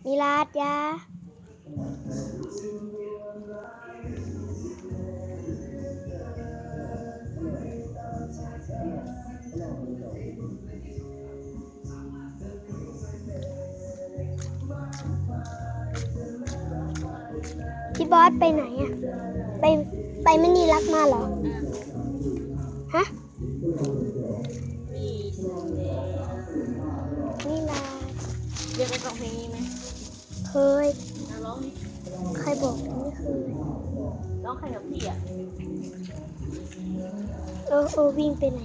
มิลาดยาพี่บอสไปไหนอ่ะไปไม่นีรักมาเหรอฮะนี่ลาเรียกไปฟังเพลงนี้ไหมเคยร้องดิ ใครบอกไม่เคย ร้องใครกับพี่อ่ะวิ่งไปไหน